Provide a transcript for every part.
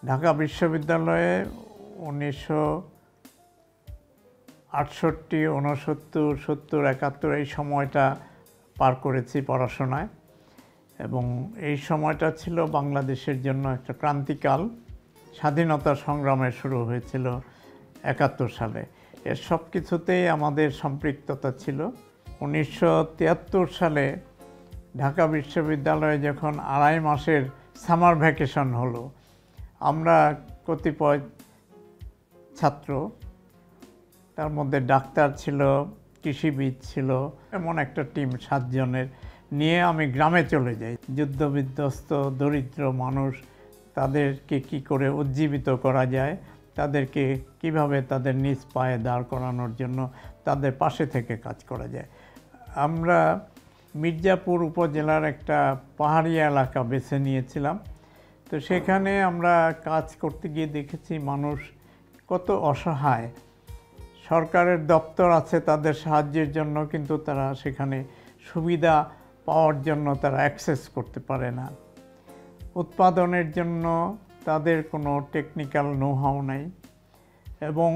ঢাকা বিশ্ববিদ্যালয়ে 1968, 69, 70, 71 এই সময়টা পার করেছি পড়াশোনায় এবং এই সময়টা ছিল বাংলাদেশের জন্য একটা ক্রান্তিকাল। স্বাধীনতা সংগ্রামের শুরু হয়েছিল 71 সালে। এর সব কিছুতেই আমাদের সম্পৃক্ততা ছিল। 1973 সালে ঢাকা বিশ্ববিদ্যালয়ে যখন 2.5 মাসের সামার ভ্যাকেশন হলো, আমরা কতিপয় ছাত্র, তার মধ্যে ডাক্তার ছিল, কৃষিবিদ ছিল, এমন একটা টিম 7 জনের নিয়ে আমি গ্রামে চলে যাই। যুদ্ধবিধ্বস্ত দরিদ্র মানুষ, তাদেরকে কি করে উজ্জীবিত করা যায়, তাদেরকে কিভাবে তাদের নিজ পায়ে দাঁড় করানোর জন্য তাদের পাশে থেকে কাজ করা যায়। আমরা মির্জাপুর উপজেলার একটা পাহাড়ি এলাকা বেছে নিয়েছিলাম। তো সেখানে আমরা কাজ করতে গিয়ে দেখেছি মানুষ কত অসহায়। সরকারের দপ্তর আছে তাদের সাহায্যের জন্য, কিন্তু তারা সেখানে সুবিধা পাওয়ার জন্য তারা অ্যাক্সেস করতে পারে না। উৎপাদনের জন্য তাদের কোনো টেকনিক্যাল নো-হাউ নাই এবং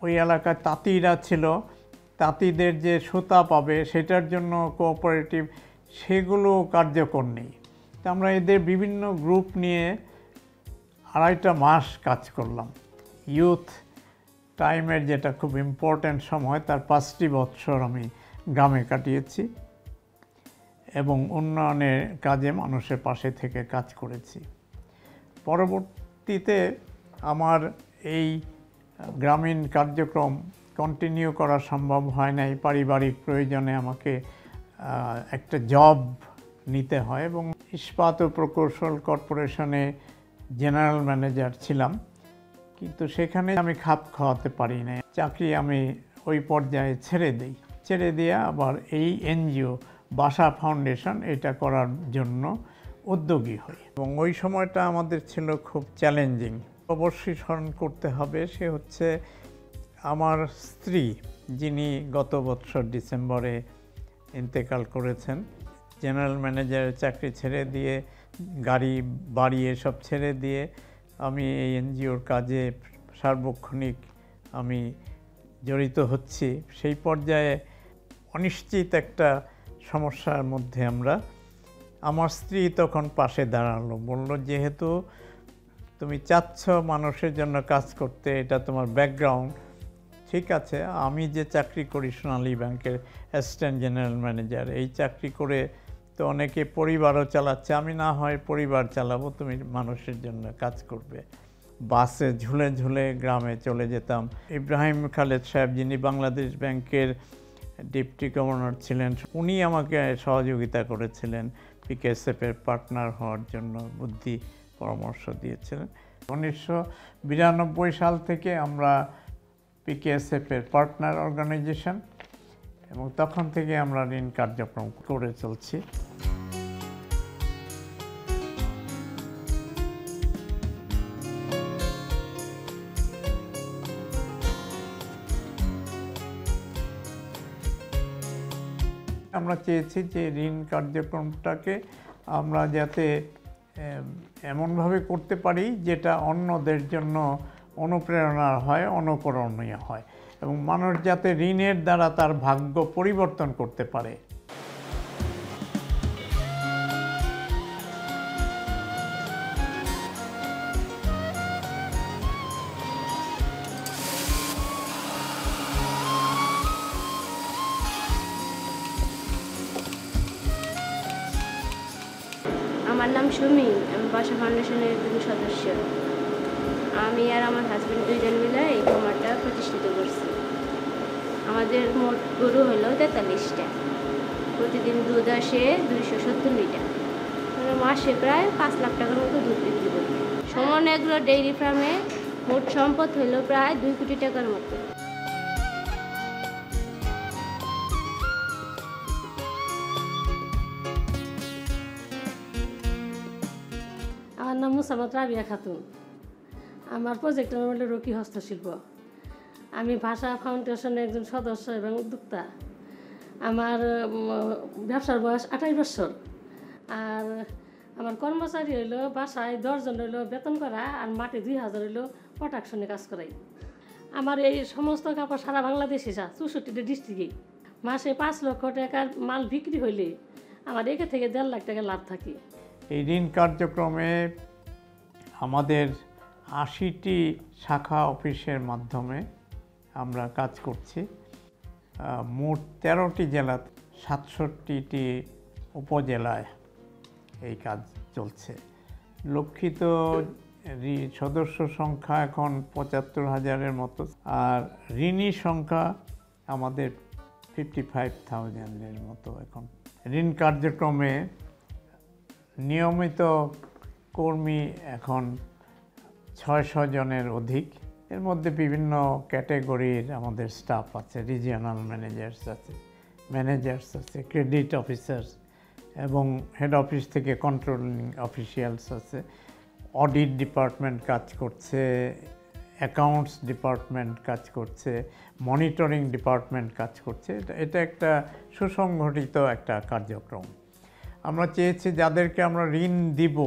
ওই এলাকায় তাঁতিরা ছিল, তাঁতিদের যে সুতা পাবে সেটার জন্য কোঅপারেটিভ, সেগুলো কার্যকর নেই। তো আমরা এদের বিভিন্ন গ্রুপ নিয়ে 2.5 মাস কাজ করলাম। ইউথ টাইমের যেটা খুব ইম্পর্ট্যান্ট সময়, তার 5টি বৎসর আমি গ্রামে কাটিয়েছি এবং উন্নয়নের কাজে মানুষের পাশে থেকে কাজ করেছি। পরবর্তীতে আমার এই গ্রামীণ কার্যক্রম কন্টিনিউ করা সম্ভব হয় নাই। পারিবারিক প্রয়োজনে আমাকে একটা জব নিতে হয় এবং ইস্পাত ও প্রকৌশল কর্পোরেশনে জেনারেল ম্যানেজার ছিলাম, কিন্তু সেখানে আমি খাপ খাওয়াতে পারি না। চাকরি আমি ওই পর্যায়ে ছেড়ে দিয়ে আবার এই এনজিও বাসা ফাউন্ডেশন এটা করার জন্য উদ্যোগী হই এবং ওই সময়টা আমাদের ছিল খুব চ্যালেঞ্জিং। অবশ্যই স্মরণ করতে হবে, সে হচ্ছে আমার স্ত্রী, যিনি গত বছর ডিসেম্বরে ইন্তেকাল করেছেন। জেনারেল ম্যানেজারের চাকরি ছেড়ে দিয়ে, গাড়ি বাড়ি এসব ছেড়ে দিয়ে আমি এই এনজিওর কাজে সার্বক্ষণিক আমি জড়িত হচ্ছি। সেই পর্যায়ে অনিশ্চিত একটা সমস্যার মধ্যে আমার স্ত্রী তখন পাশে দাঁড়ালো, বলল, যেহেতু তুমি চাচ্ছ মানুষের জন্য কাজ করতে, এটা তোমার ব্যাকগ্রাউন্ড, ঠিক আছে, আমি যে চাকরি করি সোনালী ব্যাংকের অ্যাসিস্ট্যান্ট জেনারেল ম্যানেজার, এই চাকরি করে তো অনেকে পরিবারও চালাচ্ছে, আমি না হয় পরিবার চালাবো, তুমি মানুষের জন্য কাজ করবে। বাসে ঝুলে ঝুলে গ্রামে চলে যেতাম। ইব্রাহিম খালেদ সাহেব, যিনি বাংলাদেশ ব্যাংকের ডেপুটি গভর্নর ছিলেন, উনি আমাকে সহযোগিতা করেছিলেন পিকেএসএফের পার্টনার হওয়ার জন্য, বুদ্ধি পরামর্শ দিয়েছিলেন। 1992 সাল থেকে আমরা পিকেএসএফের পার্টনার অর্গানাইজেশন এবং তখন থেকে আমরা ঋণ কার্যক্রম করে চলছি। আমরা চেয়েছি যে ঋণ কার্যক্রমটাকে আমরা যাতে এমনভাবে করতে পারি যেটা অন্যদের জন্য অনুপ্রেরণা হয়, অনুকরণীয় হয় এবং মানুষ যাতে ঋণের দ্বারা তার ভাগ্য পরিবর্তন করতে পারে। আমার নাম সুমি, আমি বাসা ফাউন্ডেশনের একজন সদস্য। আমি আর আমার হাজব্যান্ড 2 জন মিলে এই খামারটা প্রতিষ্ঠিত করছি। আমাদের মোট গরু হলো 43টা। প্রতিদিন দুধ আসে 270 লিটার, মানে মাসে প্রায় 5 লাখ টাকার মতো দুধ বিক্রি করি। সুমন এগ্রো ডেইরি ফার্মে মোট সম্পদ হলো প্রায় 2 কোটি টাকার মতো। আমার নাম মুসাম্মদ রাবিয়া খাতুন। আমার প্রজেক্টের নাম হলো রকি হস্তশিল্প। আমি ভাষা ফাউন্ডেশনের একজন সদস্য এবং উদ্যোক্তা। আমার ব্যবসার বয়স 28 বছর। আর আমার কর্মচারী হইলো বাসায় 10 জন হইলো বেতন করা, আর মাঠে 2000 হইলো প্রোডাকশনে কাজ করাই। আমার এই সমস্ত কাপড় সারা বাংলাদেশে 64টা ডিস্ট্রিক্টে মাসে 5 লক্ষ টাকার মাল বিক্রি হইলে আমার একে থেকে 1.5 লাখ টাকা লাভ থাকে। এই ঋণ কার্যক্রমে আমাদের 80টি শাখা অফিসের মাধ্যমে আমরা কাজ করছি। মোট 13টি জেলা, 67টি উপজেলায় এই কাজ চলছে। লক্ষিত সদস্য সংখ্যা এখন 75,000-এর মতো, আর ঋণী সংখ্যা আমাদের 55,000-এর মতো। এখন ঋণ কার্যক্রমে নিয়মিত কর্মী এখন 600 জনের অধিক। এর মধ্যে বিভিন্ন ক্যাটাগরির আমাদের স্টাফ আছে, রিজিওনাল ম্যানেজার্স আছে, ক্রেডিট অফিসার্স এবং হেড অফিস থেকে কন্ট্রোলিং অফিসিয়ালস আছে। অডিট ডিপার্টমেন্ট কাজ করছে, অ্যাকাউন্টস ডিপার্টমেন্ট কাজ করছে, মনিটরিং ডিপার্টমেন্ট কাজ করছে। এটা একটা সুসংগঠিত একটা কার্যক্রম। আমরা চেয়েছি যাদেরকে আমরা ঋণ দিব,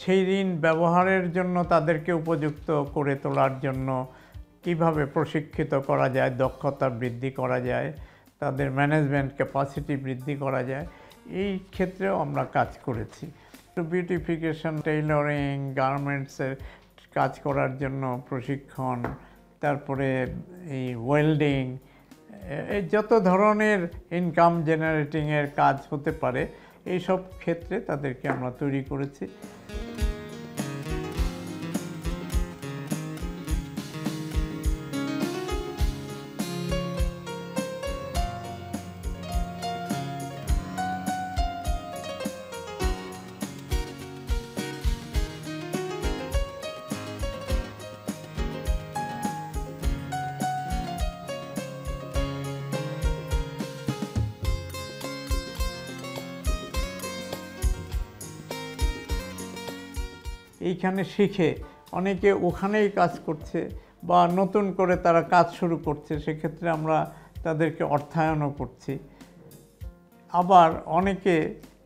সেই ঋণ ব্যবহারের জন্য তাদেরকে উপযুক্ত করে তোলার জন্য কিভাবে প্রশিক্ষিত করা যায়, দক্ষতা বৃদ্ধি করা যায়, তাদের ম্যানেজমেন্ট ক্যাপাসিটি বৃদ্ধি করা যায়, এই ক্ষেত্রেও আমরা কাজ করেছি। বিউটিফিকেশন, টেইলরিং, গার্মেন্টসের কাজ করার জন্য প্রশিক্ষণ, তারপরে এই ওয়েল্ডিং, এই যত ধরনের ইনকাম জেনারেটিংয়ের কাজ হতে পারে এইসব ক্ষেত্রে তাদেরকে আমরা তৈরি করেছি। এইখানে শিখে অনেকে ওখানেই কাজ করছে বা নতুন করে তারা কাজ শুরু করছে, সেক্ষেত্রে আমরা তাদেরকে অর্থায়নও করছি। আবার অনেকে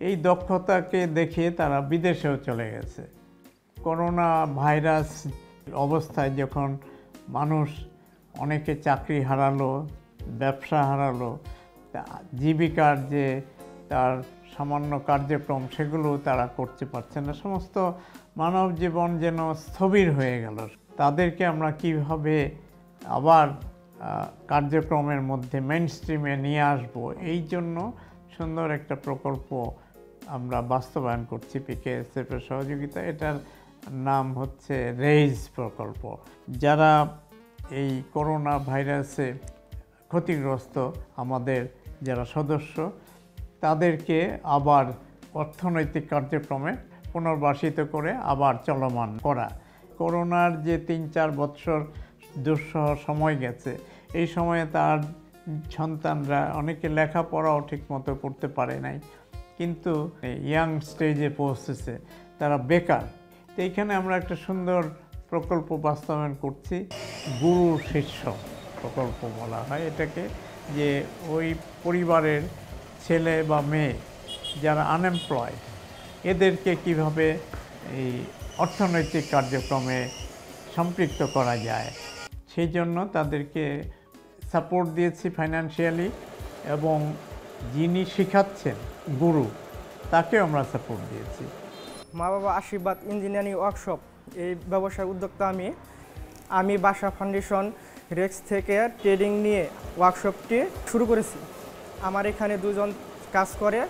এই দক্ষতাকে দেখিয়ে তারা বিদেশেও চলে গেছে। করোনা ভাইরাস অবস্থায় যখন মানুষ অনেকে চাকরি হারালো, ব্যবসা হারালো, জীবিকার যে তার সামান্য কার্যক্রম সেগুলো তারা করতে পারছে না, সমস্ত মানব জীবন যেন স্থবির হয়ে গেল। তাদেরকে আমরা কিভাবে আবার কার্যক্রমের মধ্যে মেইনস্ট্রিমে নিয়ে আসব, এই জন্য সুন্দর একটা প্রকল্প আমরা বাস্তবায়ন করছি পিকেএসএফ-এর সহযোগিতা। এটার নাম হচ্ছে রেইজ প্রকল্প। যারা এই করোনা ভাইরাসে ক্ষতিগ্রস্ত আমাদের যারা সদস্য, তাদেরকে আবার অর্থনৈতিক কার্যক্রমে পুনর্বাসিত করে আবার চলমান করা। করোনার যে 3-4 বছর দুঃসহ সময় গেছে, এই সময়ে তার সন্তানরা অনেকে লেখাপড়াও ঠিকমতো করতে পারে নাই, কিন্তু ইয়াং স্টেজে পৌঁছেছে, তারা বেকার। তো এইখানে আমরা একটা সুন্দর প্রকল্প বাস্তবায়ন করছি, গুরু শিষ্য প্রকল্প বলা হয় এটাকে, যে ওই পরিবারের ছেলে বা মেয়ে যারা আনএমপ্লয়েড, এদেরকে কিভাবে এই অর্থনৈতিক কার্যক্রমে সম্পৃক্ত করা যায়, সেই জন্য তাদেরকে সাপোর্ট দিয়েছি ফাইন্যান্সিয়ালি, এবং যিনি শেখাচ্ছেন গুরু, তাকেও আমরা সাপোর্ট দিয়েছি। মা বাবা আশীর্বাদ ইঞ্জিনিয়ারিং ওয়ার্কশপ, এই ব্যবসার উদ্যোক্তা আমি বাসা ফাউন্ডেশন রেক্স থেকে ট্রেডিং নিয়ে ওয়ার্কশপটি শুরু করেছি। আমার এখানে 2 জন কাজ করে,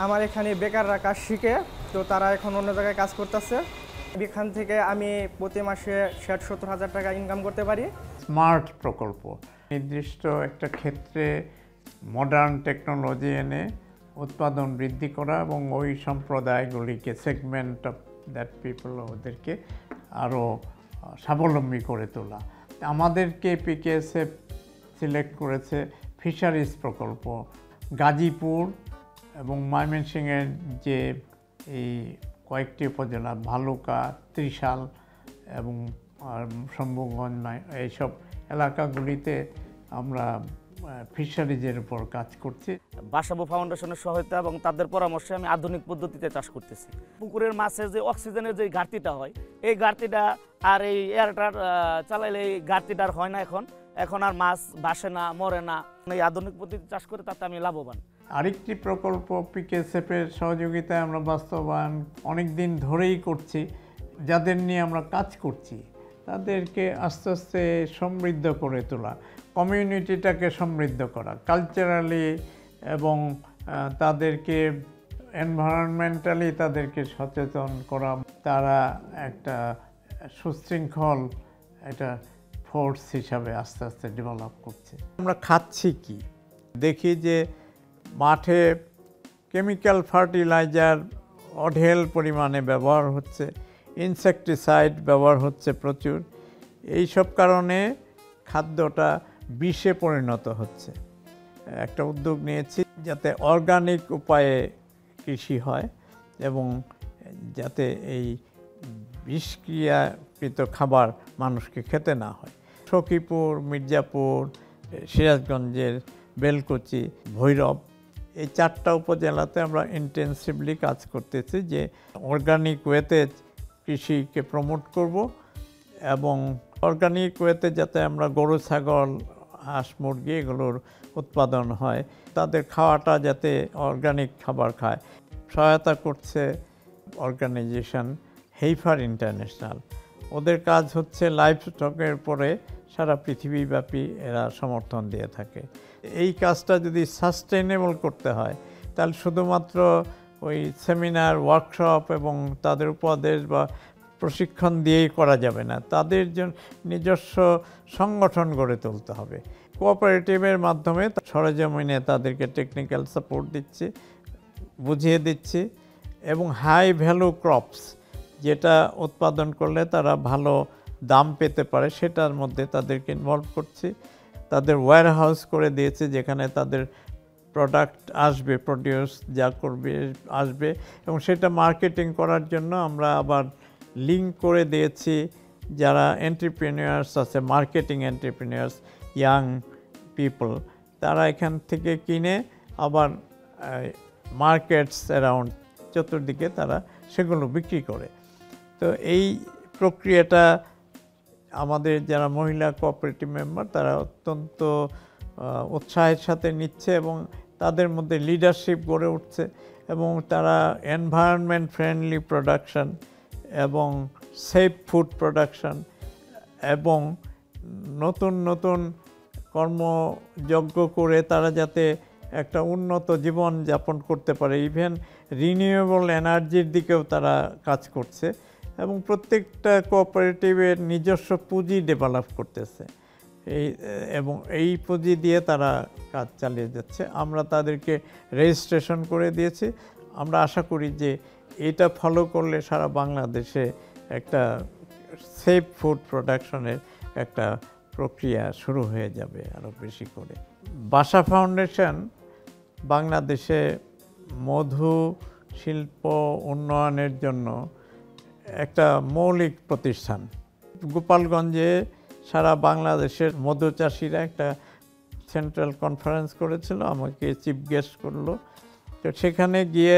আমার এখানে বেকাররা কাজ শিখে, তো তারা এখন অন্য জায়গায় কাজ করতেছে। এখান থেকে আমি প্রতি মাসে 60-70 হাজার টাকা ইনকাম করতে পারি। স্মার্ট প্রকল্প, নির্দিষ্ট একটা ক্ষেত্রে মডার্ন টেকনোলজি এনে উৎপাদন বৃদ্ধি করা এবং ওই সম্প্রদায়গুলিকে, সেগমেন্ট অফ দ্যাট পিপল, ওদেরকে আরও স্বাবলম্বী করে তোলা। আমাদেরকে পিকেএসএফ সিলেক্ট করেছে ফিশারিজ প্রকল্প। গাজীপুর এবং ময়মনসিংহের যে এই কয়েকটি উপজেলা, ভালুকা, ত্রিশাল এবং শম্ভুগঞ্জ, এইসব এলাকাগুলিতে আমরা ফিশারিজের উপর কাজ করছি। বাসাবো ফাউন্ডেশনের সহায়তা এবং তাদের পরামর্শে আমি আধুনিক পদ্ধতিতে চাষ করতেছি। পুকুরের মাছের যে অক্সিজেনের যে ঘাটতিটা হয়, এই ঘাটতিটা আর এই এয়ারটার চালাইলে এই ঘাটতিটা আর হয় না। এখন আর মাছ ভাসে না, মরে না। এই আধুনিক পদ্ধতি চাষ করে তাতে আমি লাভবান। আরেকটি প্রকল্প পিকেএসএফের সহযোগিতায় আমরা বাস্তবায়ন অনেক দিন ধরেই করছি। যাদের নিয়ে আমরা কাজ করছি তাদেরকে আস্তে আস্তে সমৃদ্ধ করে তোলা, কমিউনিটিটাকে সমৃদ্ধ করা, কালচারালি এবং তাদেরকে এনভায়রনমেন্টালি তাদেরকে সচেতন করা। তারা একটা সুশৃঙ্খল একটা ফোর্স হিসাবে আস্তে আস্তে ডেভেলপ করছে। আমরা খাচ্ছি কি দেখি যে মাঠে কেমিক্যাল ফার্টিলাইজার অঢেল পরিমাণে ব্যবহার হচ্ছে, ইনসেকটিসাইড ব্যবহার হচ্ছে প্রচুর। এই সব কারণে খাদ্যটা বিষে পরিণত হচ্ছে। একটা উদ্যোগ নিয়েছি যাতে অর্গানিক উপায়ে কৃষি হয় এবং যাতে এই বিষক্রিয়াকৃত খাবার মানুষকে খেতে না হয়। সখীপুর, মির্জাপুর, সিরাজগঞ্জের বেলকুচি, ভৈরব, এই 4টা উপজেলাতে আমরা ইন্টেন্সিভলি কাজ করতেছি যে অর্গানিক ওয়েতে কৃষিকে প্রমোট করব এবং অর্গানিক ওয়েতে যাতে আমরা গরু, ছাগল, হাঁস, মুরগি এগুলোর উৎপাদন হয়, তাদের খাওয়াটা যাতে অর্গানিক খাবার খায়। সহায়তা করছে অর্গানাইজেশন হেইফার ইন্টারন্যাশনাল। ওদের কাজ হচ্ছে লাইভ স্টকের পরে সারা পৃথিবীব্যাপী এরা সমর্থন দিয়ে থাকে। এই কাজটা যদি সাস্টেইনেবল করতে হয় তাহলে শুধুমাত্র ওই সেমিনার, ওয়ার্কশপ এবং তাদের উপদেশ বা প্রশিক্ষণ দিয়েই করা যাবে না। তাদের জন্য নিজস্ব সংগঠন গড়ে তুলতে হবে। কোঅপারেটিভের মাধ্যমে সরেজমিনে তাদেরকে টেকনিক্যাল সাপোর্ট দিচ্ছি, বুঝিয়ে দিচ্ছি এবং হাই ভ্যালু ক্রপস যেটা উৎপাদন করলে তারা ভালো দাম পেতে পারে সেটার মধ্যে তাদেরকে ইনভলভ করছি। তাদের ওয়্যার হাউস করে দিয়েছে যেখানে তাদের প্রোডাক্ট আসবে, প্রডিউস যা করবে আসবে এবং সেটা মার্কেটিং করার জন্য আমরা আবার লিঙ্ক করে দিয়েছি যারা এন্টারপ্রেনিউয়ার্স আছে, মার্কেটিং এন্টারপ্রেনিউয়ার্স, ইয়াং পিপল, তারা এখান থেকে কিনে আবার মার্কেটস অ্যারাউন্ড চতুর্দিকে তারা সেগুলো বিক্রি করে। তো এই প্রক্রিয়াটা আমাদের যারা মহিলা কোঅপারেটিভ মেম্বার তারা অত্যন্ত উৎসাহের সাথে নিচ্ছে এবং তাদের মধ্যে লিডারশিপ গড়ে উঠছে এবং তারা এনভায়রনমেন্ট ফ্রেন্ডলি প্রোডাকশন এবং সেফ ফুড প্রোডাকশন এবং নতুন নতুন কর্মযজ্ঞ করে তারা যাতে একটা উন্নত জীবন যাপন করতে পারে। ইভেন রিনিউয়েবল এনার্জির দিকেও তারা কাজ করছে এবং প্রত্যেকটা কোঅপারেটিভের নিজস্ব পুঁজি ডেভেলপ করতেছে এবং এই পুঁজি দিয়ে তারা কাজ চালিয়ে যাচ্ছে। আমরা তাদেরকে রেজিস্ট্রেশন করে দিয়েছি। আমরা আশা করি যে এটা ফলো করলে সারা বাংলাদেশে একটা সেফ ফুড প্রোডাকশনের একটা প্রক্রিয়া শুরু হয়ে যাবে আরও বেশি করে। বাসা ফাউন্ডেশন বাংলাদেশে মধু শিল্প উন্নয়নের জন্য একটা মৌলিক প্রতিষ্ঠান। গোপালগঞ্জে সারা বাংলাদেশের মধু চাষিরা একটা সেন্ট্রাল কনফারেন্স করেছিল, আমাকে চিফ গেস্ট করলো। তো সেখানে গিয়ে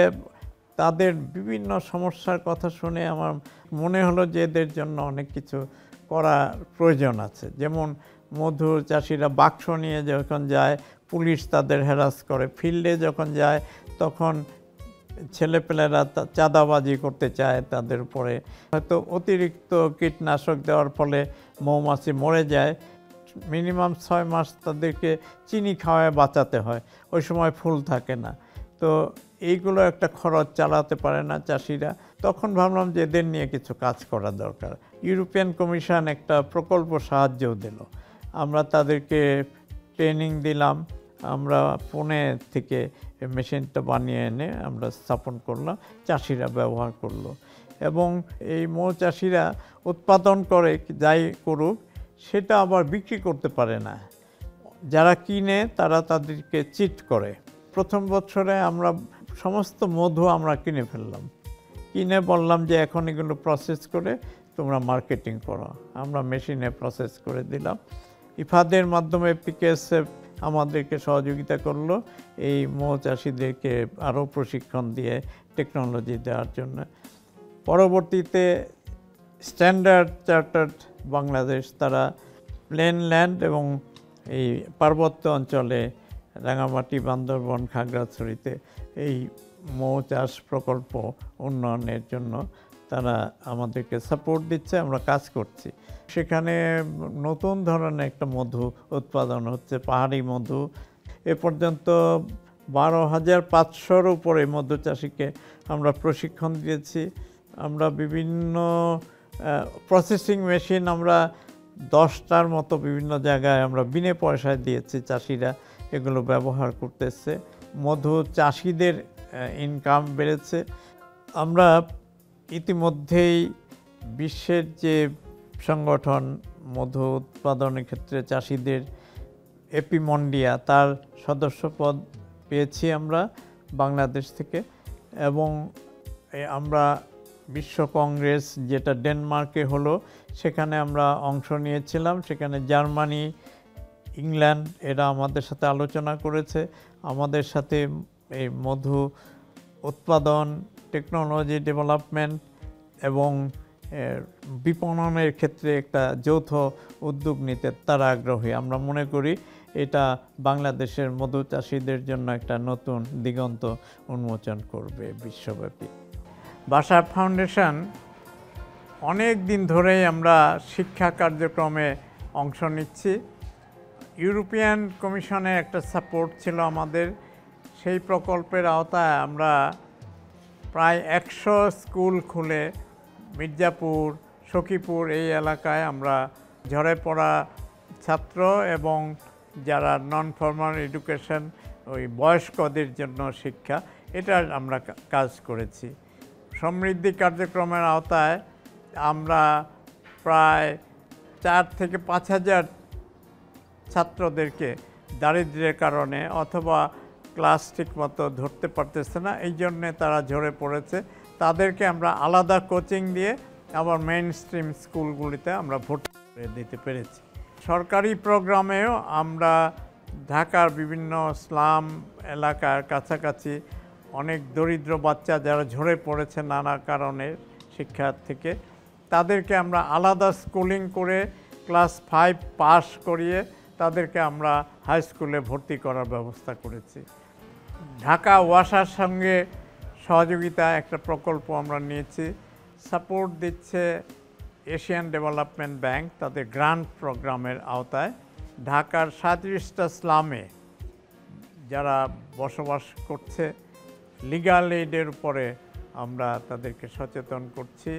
তাদের বিভিন্ন সমস্যার কথা শুনে আমার মনে হলো যে এদের জন্য অনেক কিছু করার প্রয়োজন আছে। যেমন মধু চাষিরা বাক্স নিয়ে যখন যায় পুলিশ তাদের হ্যারাস করে, ফিল্ডে যখন যায় তখন ছেলেপেলেরা চাঁদাবাজি করতে চায় তাদের উপরে, হয়তো অতিরিক্ত কীটনাশক দেওয়ার ফলে মৌমাছি মরে যায়। মিনিমাম 6 মাস তাদেরকে চিনি খাওয়ায় বাঁচাতে হয়, ওই সময় ফুল থাকে না। তো এইগুলো একটা খরচ চালাতে পারে না চাষিরা। তখন ভাবলাম যে এদের নিয়ে কিছু কাজ করা দরকার। ইউরোপিয়ান কমিশন একটা প্রকল্প সাহায্যও দিল। আমরা তাদেরকে ট্রেনিং দিলাম। আমরা পুনে থেকে মেশিনটা বানিয়ে এনে আমরা স্থাপন করলাম, চাষিরা ব্যবহার করলো এবং এই মৌ চাষিরা উৎপাদন করে যাই করুক সেটা আবার বিক্রি করতে পারে না। যারা কিনে তারা তাদেরকে চিট করে। প্রথম বছরে আমরা সমস্ত মধু আমরা কিনে ফেললাম, কিনে বললাম যে এখন এগুলো প্রসেস করে তোমরা মার্কেটিং করো। আমরা মেশিনে প্রসেস করে দিলাম। ইফাদের মাধ্যমে পিকেএসএফ আমাদেরকে সহযোগিতা করলো এই মৌ চাষিদেরকে আরও প্রশিক্ষণ দিয়ে টেকনোলজি দেওয়ার জন্য। পরবর্তীতে স্ট্যান্ডার্ড চার্টার্ড বাংলাদেশ তারা প্লেন ল্যান্ড এবং এই পার্বত্য অঞ্চলে রাঙামাটি, বান্দরবন, খাগড়াছড়িতে এই মৌ চাষ প্রকল্প উন্নয়নের জন্য তারা আমাদেরকে সাপোর্ট দিচ্ছে, আমরা কাজ করছি। সেখানে নতুন ধরনের একটা মধু উৎপাদন হচ্ছে, পাহাড়ি মধু। এ পর্যন্ত 12,500-র উপরে মধু চাষিকে আমরা প্রশিক্ষণ দিয়েছি। আমরা বিভিন্ন প্রসেসিং মেশিন আমরা 10টার মতো বিভিন্ন জায়গায় আমরা বিনা পয়সায় দিয়েছি, চাষিরা এগুলো ব্যবহার করতেছে। মধু চাষিদের ইনকাম বেড়েছে। আমরা ইতিমধ্যেই বিশ্বের যে সংগঠন মধু উৎপাদনের ক্ষেত্রে চাষিদের এপিমন্ডিয়া, তার সদস্যপদ পেয়েছি আমরা বাংলাদেশ থেকে। এবং আমরা বিশ্ব কংগ্রেস যেটা ডেনমার্কে হলো সেখানে আমরা অংশ নিয়েছিলাম। সেখানে জার্মানি, ইংল্যান্ড এরা আমাদের সাথে আলোচনা করেছে, আমাদের সাথে এই মধু উৎপাদন, টেকনোলজি ডেভেলপমেন্ট এবং বিপণনের ক্ষেত্রে একটা যৌথ উদ্যোগ নিতে তারা আগ্রহী। আমরা মনে করি এটা বাংলাদেশের মধু চাষিদের জন্য একটা নতুন দিগন্ত উন্মোচন করবে বিশ্বব্যাপী। বাসা ফাউন্ডেশন অনেক দিন ধরেই আমরা শিক্ষা কার্যক্রমে অংশ নিচ্ছি। ইউরোপিয়ান কমিশনের একটা সাপোর্ট ছিল আমাদের। সেই প্রকল্পের আওতায় আমরা প্রায় 100 স্কুল খুলে মির্জাপুর, সখীপুর এই এলাকায় আমরা ঝরে পড়া ছাত্র এবং যারা নন ফর্মাল এডুকেশন, ওই বয়স্কদের জন্য শিক্ষা, এটার আমরা কাজ করেছি। সমৃদ্ধি কার্যক্রমের আওতায় আমরা প্রায় 4 থেকে 5 হাজার ছাত্রদেরকে দারিদ্র্যের কারণে অথবা ক্লাস ঠিকমতো ধরতে পারতেছে না, এই জন্যে তারা ঝরে পড়েছে, তাদেরকে আমরা আলাদা কোচিং দিয়ে আবার মেইন স্ট্রিম স্কুলগুলিতে আমরা ভর্তি করে দিতে পেরেছি। সরকারি প্রোগ্রামেও আমরা ঢাকার বিভিন্ন স্লাম এলাকার কাছাকাছি অনেক দরিদ্র বাচ্চা যারা ঝরে পড়েছে নানা কারণে শিক্ষা থেকে, তাদেরকে আমরা আলাদা স্কুলিং করে ক্লাস 5 পাস করিয়ে তাদেরকে আমরা হাই স্কুলে ভর্তি করার ব্যবস্থা করেছি। ঢাকা ওয়াসার সঙ্গে সহযোগিতা একটা প্রকল্প আমরা নিয়েছি, সাপোর্ট দিচ্ছে এশিয়ান ডেভেলপমেন্ট ব্যাংক তাদের গ্রান্ট প্রোগ্রামের আওতায়। ঢাকার 37টা স্লামে যারা বসবাস করছে লিগ্যাল এইডের উপরে আমরা তাদেরকে সচেতন করছি।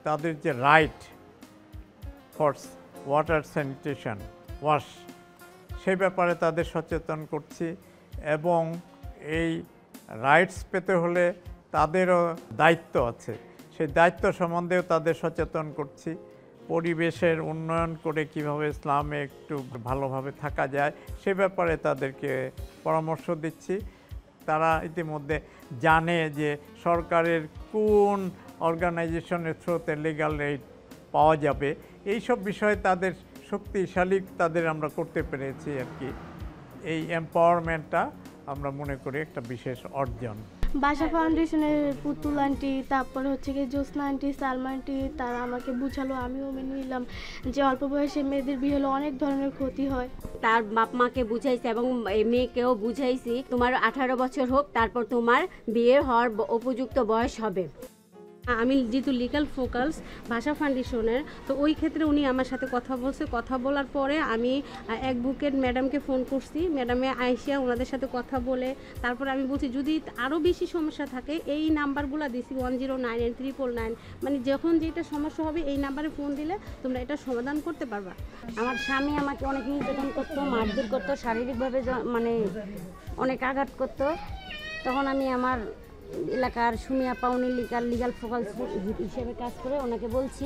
তাদের যে right for water sanitation, wash, সেই ব্যাপারে তাদের সচেতন করছি এবং এই রাইটস পেতে হলে তাদেরও দায়িত্ব আছে, সেই দায়িত্ব সম্বন্ধেও তাদের সচেতন করছি। পরিবেশের উন্নয়ন করে কিভাবে ইসলামে একটু ভালোভাবে থাকা যায় সে ব্যাপারে তাদেরকে পরামর্শ দিচ্ছি। তারা ইতিমধ্যে জানে যে সরকারের কোন অর্গানাইজেশনের থ্রুতে লিগ্যাল এইড পাওয়া যাবে, এইসব বিষয়ে তাদের শক্তিশালী তাদের আমরা করতে পেরেছি আর কি। এই এম্পাওয়ারমেন্টটা আমরা মনে করি একটা বিশেষ অর্জন। বাসা ফাউন্ডেশনের পুতুল আন্টি, তারপরে হচ্ছে কি জ্যোৎস্না আন্টি, সালমা আন্টি, তারা আমাকে বুঝালো, আমিও মেনে নিলাম যে অল্প বয়সে মেয়েদের বিয়ে হলে অনেক ধরনের ক্ষতি হয়। তার বাপ মাকে বুঝাইছে এবং মেয়েকেও বুঝাইছি তোমার 18 বছর হোক, তারপর তোমার বিয়ে হওয়ার উপযুক্ত বয়স হবে। আমি যেহেতু লিগাল ফোকাস ভাষা ফাউন্ডেশনের, তো ওই ক্ষেত্রে উনি আমার সাথে কথা বলছে। কথা বলার পরে আমি অ্যাডভোকেট ম্যাডামকে ফোন করছি, ম্যাডামে আইসিয়া ওনাদের সাথে কথা বলে তারপরে আমি বলছি যদি আরও বেশি সমস্যা থাকে এই নাম্বারগুলো দিছি 109 and 999, মানে যখন যেটা সমস্যা হবে এই নাম্বারে ফোন দিলে তোমরা এটা সমাধান করতে পারবা। আমার স্বামী আমাকে অনেক নির্যাতন করতো, মারধর করতো, শারীরিকভাবে মানে অনেক আঘাত করতো। তখন আমি আমার এলাকার সুমিয়া পাউনি লিগাল ফোকাল হিসেবে কাজ করে ওনাকে বলছি।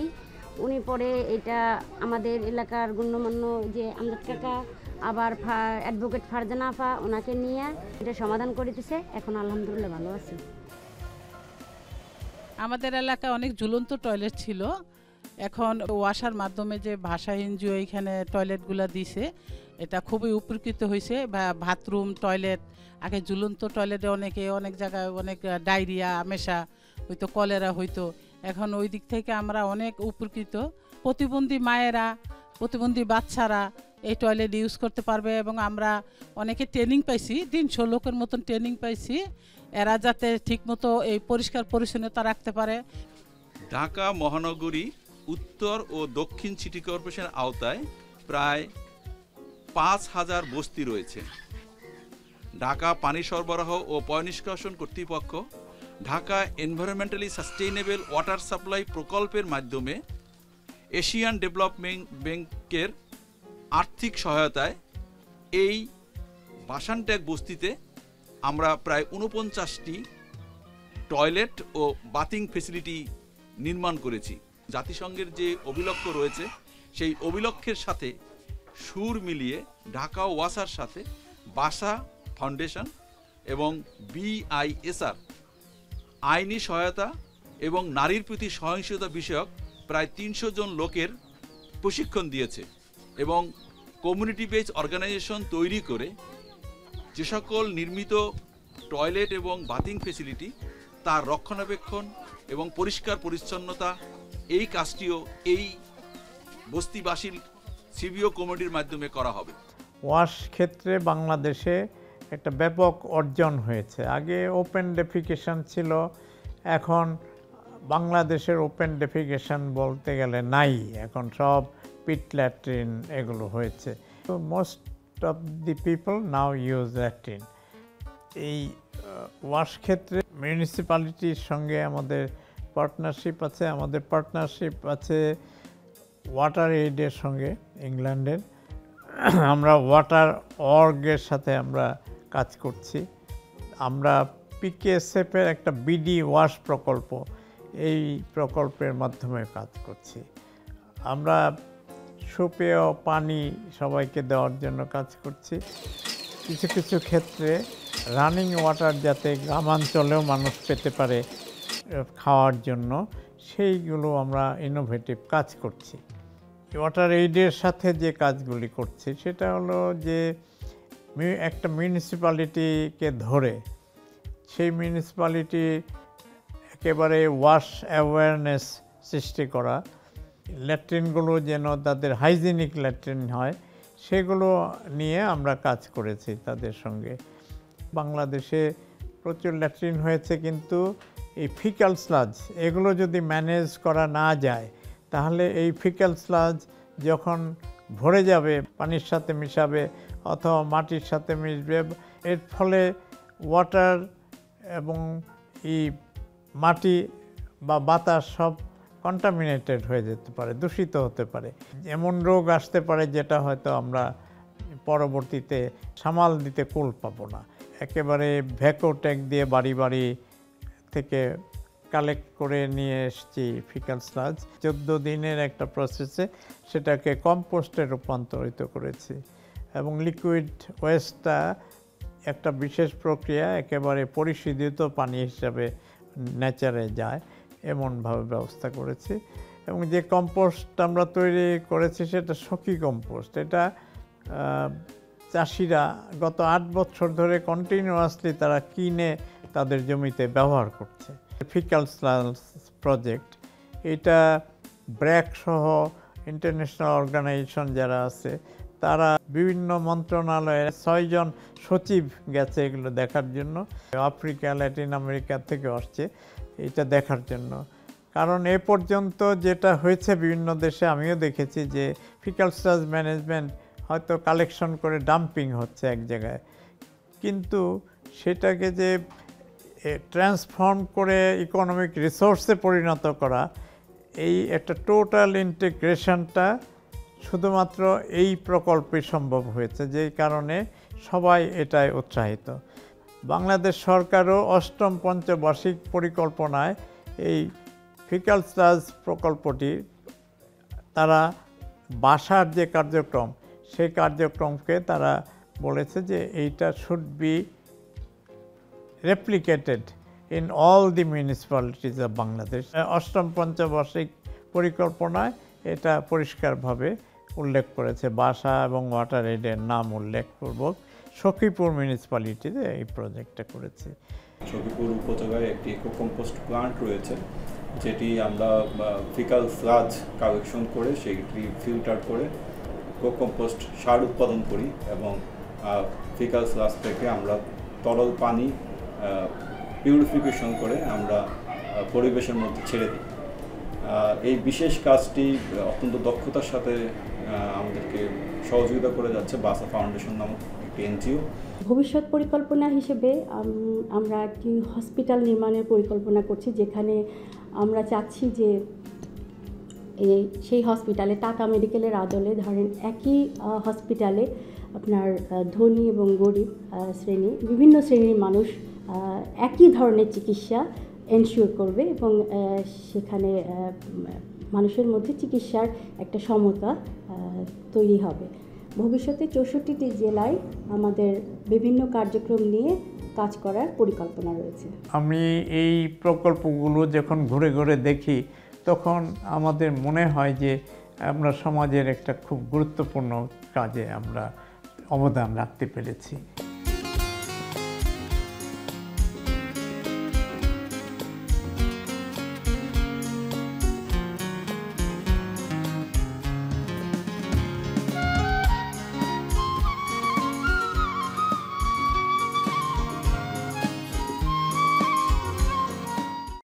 উনি পরে এটা আমাদের এলাকার গণ্যমান্য যে আমজাদ কাকা, আবার অ্যাডভোকেট ফারজানা আফা, ওনাকে নিয়ে এটা সমাধান করে দিছে। এখন আলহামদুলিল্লাহ ভালো আছি। আমাদের এলাকায় অনেক ঝুলন্ত টয়লেট ছিল, এখন ওয়াসার মাধ্যমে যে ভাষা এনজিও এখানে টয়লেটগুলো দিছে, এটা খুবই উপকৃত হয়েছে। বাথরুম, টয়লেট, আগে ঝুলন্ত টয়লেটে অনেক জায়গায় অনেক ডায়রিয়া, আমেশা হয়তো, কলেরা হইতো, এখন ওই দিক থেকে আমরা অনেক উপকৃত। প্রতিবন্ধী মায়েরা, প্রতিবন্ধী বাচ্চারা এই টয়লেট ইউজ করতে পারবে এবং আমরা অনেকে ট্রেনিং পাইছি, 300 লোকের মতন ট্রেনিং পাইছি, এরা যাতে ঠিকমতো এই পরিষ্কার পরিচ্ছন্নতা রাখতে পারে। ঢাকা মহানগরী উত্তর ও দক্ষিণ সিটি কর্পোরেশনের আওতায় প্রায় 5000 বস্তি রয়েছে। ঢাকা পানি সরবরাহ ও পয়ঃনিষ্কাশন কর্তৃপক্ষ Dhaka environmentally sustainable water supply প্রকল্পের মাধ্যমে এশিয়ান ডেভেলপমেন্ট ব্যাংকের আর্থিক সহায়তায় এই বাসানটেক বস্তিতে আমরা প্রায় 49টি টয়লেট ও বাথিং ফেসিলিটি নির্মাণ করেছি। জাতিসংঘের যে অভিলক্ষ্য রয়েছে সেই অভিলক্ষ্যের সাথে সুর মিলিয়ে ঢাকা ওয়াসার সাথে বাসা ফাউন্ডেশন এবং BISR আইনি সহায়তা এবং নারীর প্রতি সহিংসতা বিষয়ক প্রায় 300 জন লোকের প্রশিক্ষণ দিয়েছে এবং কমিউনিটি বেস অর্গানাইজেশন তৈরি করে যে সকল নির্মিত টয়লেট এবং বাথিং ফেসিলিটি তার রক্ষণাবেক্ষণ এবং পরিষ্কার পরিচ্ছন্নতা এই কাজটিও এই বস্তিবাসীর সিবিও কমিটির মাধ্যমে করা হবে। ওয়াশ ক্ষেত্রে বাংলাদেশে একটা ব্যাপক অর্জন হয়েছে। আগে ওপেন ডেফিকেশন ছিল, এখন বাংলাদেশের ওপেন ডেফিকেশন বলতে গেলে নাই, এখন সব পিট ল্যাট্রিন এগুলো হয়েছে। তো most of the people now use latrine. এই ওয়াশ ক্ষেত্রে মিউনিসিপ্যালিটির সঙ্গে আমাদের পার্টনারশিপ আছে। আমাদের পার্টনারশিপ আছে ওয়াটার এইডের সঙ্গে, ইংল্যান্ডের। আমরা ওয়াটার অর্গের সাথে আমরা কাজ করছি। আমরা PKSF-এর একটা বিডি ওয়াশ প্রকল্প, এই প্রকল্পের মাধ্যমে কাজ করছি। আমরা সুপেয় পানি সবাইকে দেওয়ার জন্য কাজ করছি। কিছু কিছু ক্ষেত্রে রানিং ওয়াটার যাতে গ্রামাঞ্চলেও মানুষ পেতে পারে খাওয়ার জন্য, সেইগুলো আমরা ইনোভেটিভ কাজ করছি। ওয়াটার এইডের সাথে যে কাজগুলি করছি সেটা হলো যে একটা মিউনিসিপ্যালিটিকে ধরে সেই মিউনিসিপ্যালিটি একেবারে ওয়াশ অ্যাওয়ারনেস সৃষ্টি করা, ল্যাট্রিনগুলো যেন তাদের হাইজিনিক ল্যাট্রিন হয়, সেগুলো নিয়ে আমরা কাজ করেছি তাদের সঙ্গে। বাংলাদেশে প্রচুর ল্যাট্রিন হয়েছে, কিন্তু এই ফিক্যাল স্লাজ এগুলো যদি ম্যানেজ করা না যায় তাহলে এই ফিক্যাল স্লাজ যখন ভরে যাবে, পানির সাথে মিশাবে অথবা মাটির সাথে মিশবে, এর ফলে ওয়াটার এবং এই মাটি বা বাতাস সব কন্টামিনেটেড হয়ে যেতে পারে, দূষিত হতে পারে। এমন রোগ আসতে পারে যেটা হয়তো আমরা পরবর্তীতে সামাল দিতে কুল পাবো না। একেবারে ভ্যাকোট্যাগ দিয়ে বাড়ি বাড়ি থেকে কালেক্ট করে নিয়ে এসেছি ফিক্যাল স্লাজ। 14 দিনের একটা প্রসেসে সেটাকে কম্পোস্টে রূপান্তরিত করেছি এবং লিকুইড ওয়েস্টটা একটা বিশেষ প্রক্রিয়া, একেবারে পরিশোধিত পানি হিসাবে নেচারে যায় এমনভাবে ব্যবস্থা করেছি। এবং যে কম্পোস্ট আমরা তৈরি করেছি সেটা সখী কম্পোস্ট। এটা চাষিরা গত 8 বছর ধরে কন্টিনিউয়াসলি তারা কিনে তাদের জমিতে ব্যবহার করছে। ফিক্যাল স্লাজ প্রজেক্ট, এটা ব্র্যাক সহ ইন্টারন্যাশনাল অর্গানাইজেশন যারা আছে তারা বিভিন্ন মন্ত্রণালয়ের 6 জন সচিব গেছে এগুলো দেখার জন্য। আফ্রিকা, ল্যাটিন আমেরিকা থেকে আসছে এটা দেখার জন্য। কারণ এ পর্যন্ত যেটা হয়েছে বিভিন্ন দেশে, আমিও দেখেছি যে ফিক্যাল স্লাজ ম্যানেজমেন্ট হয়তো কালেকশন করে ডাম্পিং হচ্ছে এক জায়গায়, কিন্তু সেটাকে যে ট্রান্সফর্ম করে ইকোনমিক রিসোর্সে পরিণত করা, এই একটা টোটাল ইন্টিগ্রেশনটা শুধুমাত্র এই প্রকল্পে সম্ভব হয়েছে, যেই কারণে সবাই এটায় উৎসাহিত। বাংলাদেশ সরকারও 8ম পঞ্চবার্ষিক পরিকল্পনায় এই ফিক্যাল স্লাজ প্রকল্পটি তারা বাসার যে কার্যক্রম সেই কার্যক্রমকে তারা বলেছে যে এইটা should be replicated in all the municipalities of Bangladesh. 8ম পঞ্চবার্ষিক পরিকল্পনায় এটা পরিষ্কারভাবে উল্লেখ করেছে, বাসা এবং ওয়াটার এইডের নাম উল্লেখপূর্বক সখীপুর মিউনিসিপ্যালিটিতে এই প্রজেক্টটা করেছি। সখীপুর উপজেলায় একটি ইকো কম্পোস্ট প্লান্ট রয়েছে, যেটি আমরা ফিকাল স্লাজ কালেকশন করে সেইটি ফিল্টার করে ইকো কম্পোস্ট সার উৎপাদন করি এবং ফিকাল স্লাজ থেকে আমরা তরল পানি পিউরিফিকেশন করে আমরা পরিবেশের মধ্যে ছেড়ে দিই। এই বিশেষ কাজটি অত্যন্ত দক্ষতার সাথে আমাদেরকে সহযোগিতা করে যাচ্ছে বাসা ফাউন্ডেশন নামক একটি এনজিও। ভবিষ্যৎ পরিকল্পনা হিসেবে আমরা একটি হসপিটাল নির্মাণের পরিকল্পনা করছি, যেখানে আমরা চাচ্ছি যে সেই হসপিটালে টাকা মেডিকেলের আদলে ধরেন একই হসপিটালে আপনার ধনী এবং গরিব শ্রেণী, বিভিন্ন শ্রেণীর মানুষ একই ধরনের চিকিৎসা এনশিওর করবে এবং সেখানে মানুষের মধ্যে চিকিৎসার একটা সমতা তৈরি হবে। ভবিষ্যতে 64টি জেলায় আমাদের বিভিন্ন কার্যক্রম নিয়ে কাজ করার পরিকল্পনা রয়েছে। আমি এই প্রকল্পগুলো যখন ঘুরে ঘুরে দেখি তখন আমাদের মনে হয় যে আমরা সমাজের একটা খুব গুরুত্বপূর্ণ কাজে আমরা অবদান রাখতে পেরেছি।